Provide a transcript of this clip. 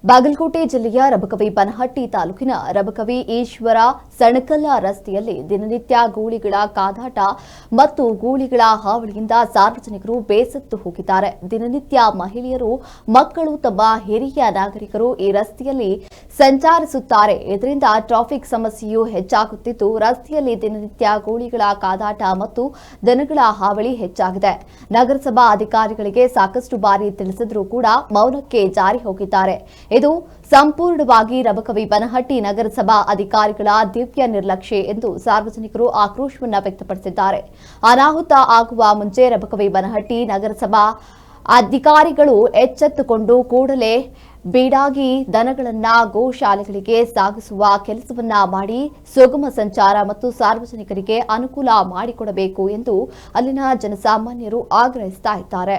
ಬಾಗಲಕೋಟೆ ಜಿಲ್ಲೆಯ ರಬಕವಿ ಬನಹಟ್ಟಿ ತಾಲೂಕಿನ ರಬಕವಿ ಈಶ್ವರ ಸಣಕಲ್ಲ ರಸ್ತೆಯಲ್ಲಿ ದಿನನಿತ್ಯ ಗೂಳಿಗಳ ಕಾದಾಟ ಮತ್ತು ಗೂಳಿಗಳ ಹಾವಳಿಯಿಂದ ಸಾರ್ವಜನಿಕರು ಬೇಸತ್ತು ಹೋಗಿದ್ದಾರೆ. ದಿನನಿತ್ಯ ಮಹಿಳೆಯರು, ಮಕ್ಕಳು, ತಮ್ಮ ಹಿರಿಯ ನಾಗರಿಕರು ಈ ರಸ್ತೆಯಲ್ಲಿ ಸಂಚರಿಸುತ್ತಾರೆ. ಇದರಿಂದ ಟ್ರಾಫಿಕ್ ಸಮಸ್ಯೆಯೂ ಹೆಚ್ಚಾಗುತ್ತಿದ್ದು, ರಸ್ತೆಯಲ್ಲಿ ದಿನನಿತ್ಯ ಗೂಳಿಗಳ ಕಾದಾಟ ಮತ್ತು ದನಗಳ ಹಾವಳಿ ಹೆಚ್ಚಾಗಿದೆ. ನಗರಸಭಾ ಅಧಿಕಾರಿಗಳಿಗೆ ಸಾಕಷ್ಟು ಬಾರಿ ತಿಳಿಸಿದರೂ ಕೂಡ ಮೌನಕ್ಕೆ ಜಾರಿ ಹೋಗಿದ್ದಾರೆ. ಇದು ಸಂಪೂರ್ಣವಾಗಿ ರಬಕವಿ ಬನಹಟ್ಟಿ ನಗರಸಭಾ ಅಧಿಕಾರಿಗಳ ದಿವ್ಯ ನಿರ್ಲಕ್ಷ್ಯ ಎಂದು ಸಾರ್ವಜನಿಕರು ಆಕ್ರೋಶವನ್ನು ವ್ಯಕ್ತಪಡಿಸಿದ್ದಾರೆ. ಅನಾಹುತ ಆಗುವ ಮುಂಚೆ ರಬಕವಿ ಬನಹಟ್ಟಿ ನಗರಸಭಾ ಅಧಿಕಾರಿಗಳು ಎಚ್ಚೆತ್ತುಕೊಂಡು ಕೂಡಲೇ ಬೀಡಾಗಿ ದನಗಳನ್ನ ಗೋಶಾಲೆಗಳಿಗೆ ಸಾಗಿಸುವ ಕೆಲಸವನ್ನ ಮಾಡಿ ಸುಗಮ ಸಂಚಾರ ಮತ್ತು ಸಾರ್ವಜನಿಕರಿಗೆ ಅನುಕೂಲ ಮಾಡಿಕೊಡಬೇಕು ಎಂದು ಅಲ್ಲಿನ ಜನಸಾಮಾನ್ಯರು ಆಗ್ರಹಿಸುತ್ತಾ ಇದ್ದಾರೆ.